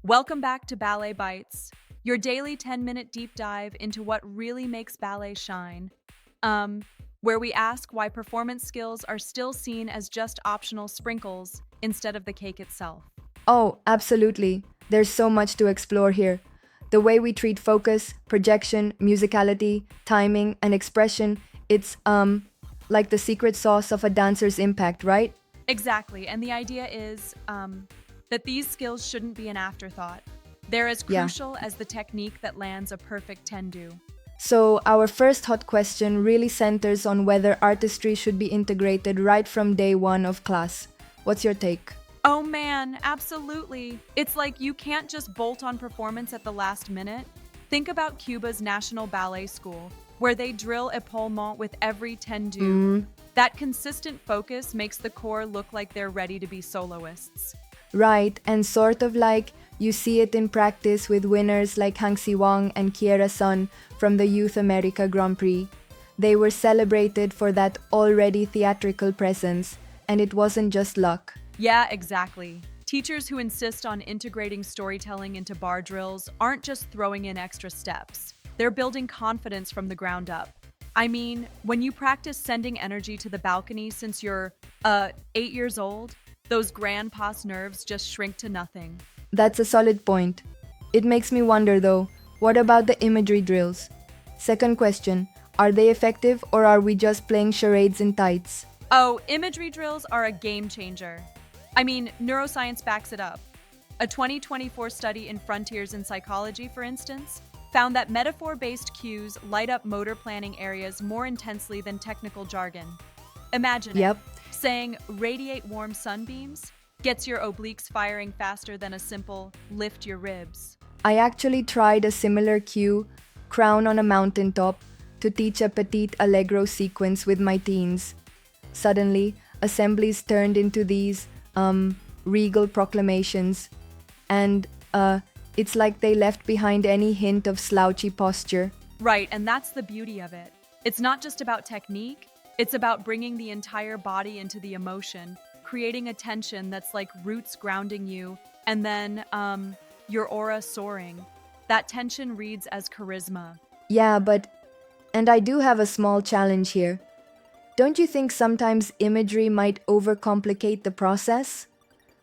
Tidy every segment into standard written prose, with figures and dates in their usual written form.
Welcome back to Ballet Bites, your daily 10-minute deep dive into what really makes ballet shine. Where we ask why performance skills are still seen as just optional sprinkles instead of the cake itself. Oh, absolutely. There's so much to explore here. The way we treat focus, projection, musicality, timing, and expression, it's like the secret sauce of a dancer's impact, right? Exactly, and the idea is that these skills shouldn't be an afterthought. They're as Yeah. crucial as the technique that lands a perfect tendu. So, our first hot question really centers on whether artistry should be integrated right from day one of class. What's your take? Oh man, absolutely. It's like you can't just bolt on performance at the last minute. Think about Cuba's National Ballet School, where they drill épaulement with every tendu. That consistent focus makes the corps look like they're ready to be soloists. Right, and sort of like you see it in practice with winners like Hang Wang and Kiera Sun from the Youth America Grand Prix. They were celebrated for that already theatrical presence, and it wasn't just luck. Yeah, exactly. Teachers who insist on integrating storytelling into bar drills aren't just throwing in extra steps. They're building confidence from the ground up. I mean, when you practice sending energy to the balcony since you're, 8 years old, those grand pas nerves just shrink to nothing. That's a solid point. It makes me wonder though, what about the imagery drills? Second question, are they effective or are we just playing charades in tights? Oh, imagery drills are a game changer. I mean, neuroscience backs it up. A 2024 study in Frontiers in Psychology, for instance, found that metaphor-based cues light up motor planning areas more intensely than technical jargon. Imagine it. Yep. Saying radiate warm sunbeams gets your obliques firing faster than a simple lift your ribs. I actually tried a similar cue, crown on a mountaintop, to teach a petite allegro sequence with my teens. Suddenly, assemblies turned into these, regal proclamations, and, it's like they left behind any hint of slouchy posture. Right, and that's the beauty of it. It's not just about technique, it's about bringing the entire body into the emotion, creating a tension that's like roots grounding you, and then, your aura soaring. That tension reads as charisma. Yeah, and I do have a small challenge here. Don't you think sometimes imagery might overcomplicate the process?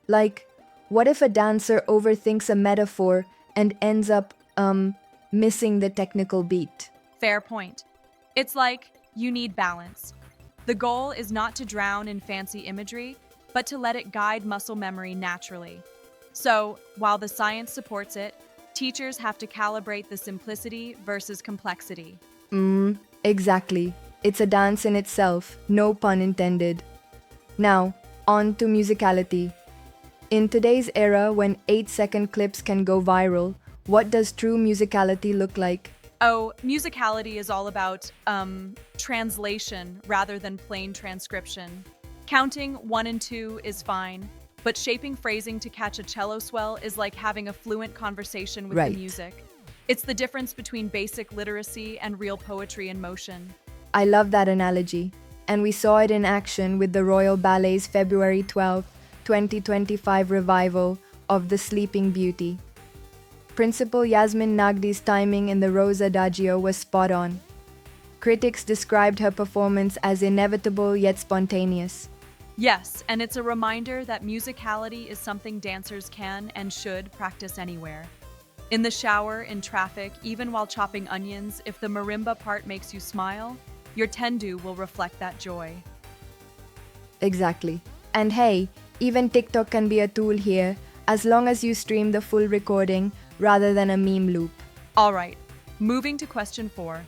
Like, what if a dancer overthinks a metaphor and ends up, missing the technical beat? Fair point. It's like you need balance. The goal is not to drown in fancy imagery, but to let it guide muscle memory naturally. So, while the science supports it, teachers have to calibrate the simplicity versus complexity. Exactly. It's a dance in itself, no pun intended. Now, on to musicality. In today's era, when 8-second clips can go viral, what does true musicality look like? Oh, musicality is all about translation rather than plain transcription. Counting 1 and 2 is fine, but shaping phrasing to catch a cello swell is like having a fluent conversation with Right. the music. It's the difference between basic literacy and real poetry in motion. I love that analogy, and we saw it in action with the Royal Ballet's February 12, 2025 revival of The Sleeping Beauty. Principal Yasmin Nagdi's timing in the Rose Adagio was spot on. Critics described her performance as inevitable yet spontaneous. Yes, and it's a reminder that musicality is something dancers can and should practice anywhere. In the shower, in traffic, even while chopping onions, if the marimba part makes you smile, your tendu will reflect that joy. Exactly. And hey, even TikTok can be a tool here, as long as you stream the full recording rather than a meme loop. All right, moving to question 4.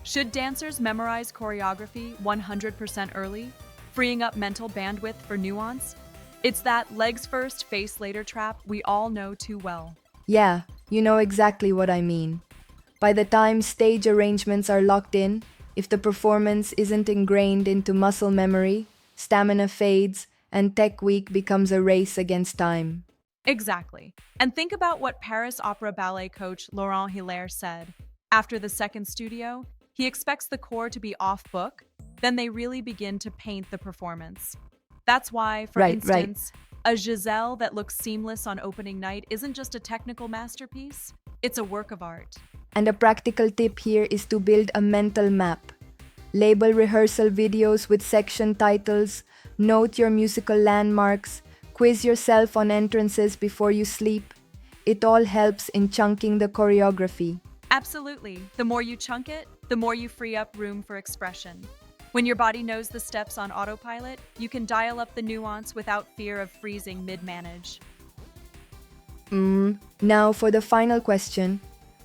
Should dancers memorize choreography 100% early, freeing up mental bandwidth for nuance? It's that legs first, face later trap we all know too well. Yeah, you know exactly what I mean. By the time stage arrangements are locked in, if the performance isn't ingrained into muscle memory, stamina fades, and tech week becomes a race against time. Exactly. And think about what Paris Opera Ballet coach Laurent Hilaire said. After the second studio, he expects the corps to be off book, then they really begin to paint the performance. That's why, for Right. instance, A Giselle that looks seamless on opening night isn't just a technical masterpiece, it's a work of art. And a practical tip here is to build a mental map. Label rehearsal videos with section titles, note your musical landmarks, quiz yourself on entrances before you sleep. It all helps in chunking the choreography. Absolutely. The more you chunk it, the more you free up room for expression. When your body knows the steps on autopilot, you can dial up the nuance without fear of freezing mid-manage. Now for the final question.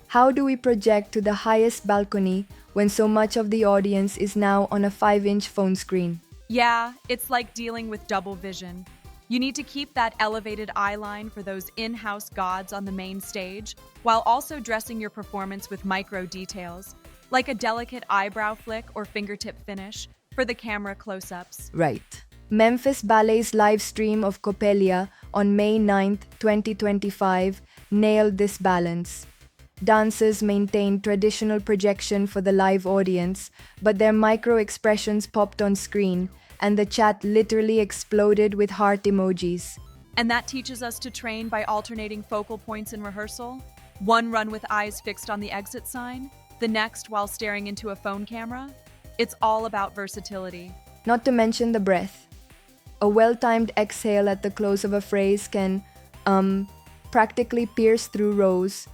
How do we project to the highest balcony when so much of the audience is now on a 5-inch phone screen? Yeah, it's like dealing with double vision. You need to keep that elevated eye line for those in-house gods on the main stage, while also dressing your performance with micro details, like a delicate eyebrow flick or fingertip finish for the camera close-ups. Right. Memphis Ballet's live stream of Coppelia on May 9th, 2025 nailed this balance. Dancers maintained traditional projection for the live audience, but their micro-expressions popped on screen, and the chat literally exploded with heart emojis. And that teaches us to train by alternating focal points in rehearsal. One run with eyes fixed on the exit sign, the next while staring into a phone camera. It's all about versatility. Not to mention the breath. A well-timed exhale at the close of a phrase can, practically pierce through rows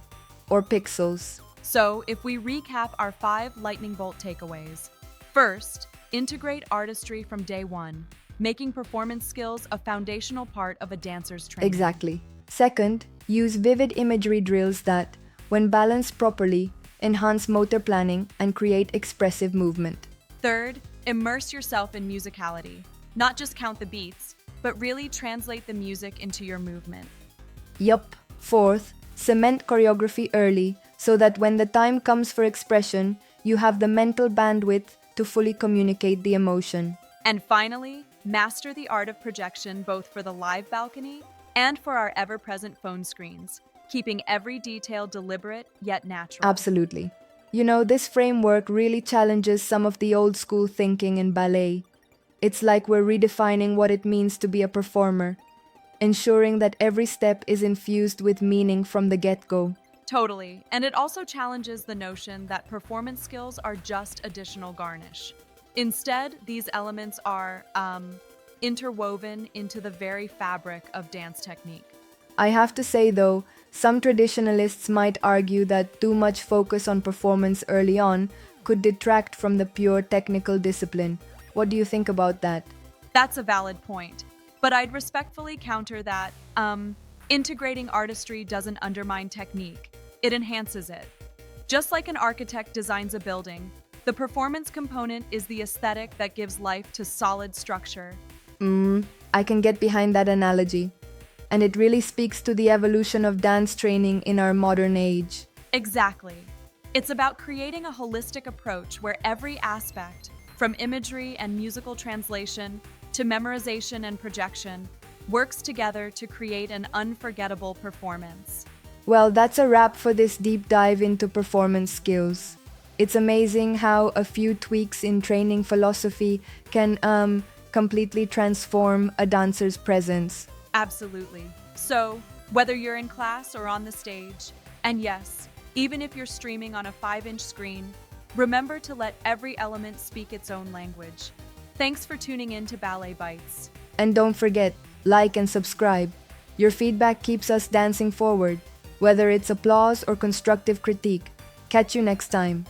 or pixels. So, if we recap our 5 lightning bolt takeaways. First, integrate artistry from day one, making performance skills a foundational part of a dancer's training. Exactly. Second, use vivid imagery drills that, when balanced properly, enhance motor planning and create expressive movement. Third, immerse yourself in musicality. Not just count the beats, but really translate the music into your movement. Yup. Fourth, cement choreography early so that when the time comes for expression, you have the mental bandwidth to fully communicate the emotion. And finally, master the art of projection both for the live balcony and for our ever-present phone screens, keeping every detail deliberate yet natural. Absolutely. You know, this framework really challenges some of the old school thinking in ballet. It's like we're redefining what it means to be a performer, ensuring that every step is infused with meaning from the get-go. Totally. And it also challenges the notion that performance skills are just additional garnish. Instead, these elements are interwoven into the very fabric of dance technique. I have to say though, some traditionalists might argue that too much focus on performance early on could detract from the pure technical discipline. What do you think about that? That's a valid point. But I'd respectfully counter that integrating artistry doesn't undermine technique. It enhances it. Just like an architect designs a building, the performance component is the aesthetic that gives life to solid structure. I can get behind that analogy. And it really speaks to the evolution of dance training in our modern age. Exactly. It's about creating a holistic approach where every aspect, from imagery and musical translation to memorization and projection, works together to create an unforgettable performance. Well, that's a wrap for this deep dive into performance skills. It's amazing how a few tweaks in training philosophy can completely transform a dancer's presence. Absolutely. So, whether you're in class or on the stage, and yes, even if you're streaming on a 5-inch screen, remember to let every element speak its own language. Thanks for tuning in to Ballet Bites. And don't forget, like and subscribe. Your feedback keeps us dancing forward, whether it's applause or constructive critique. Catch you next time.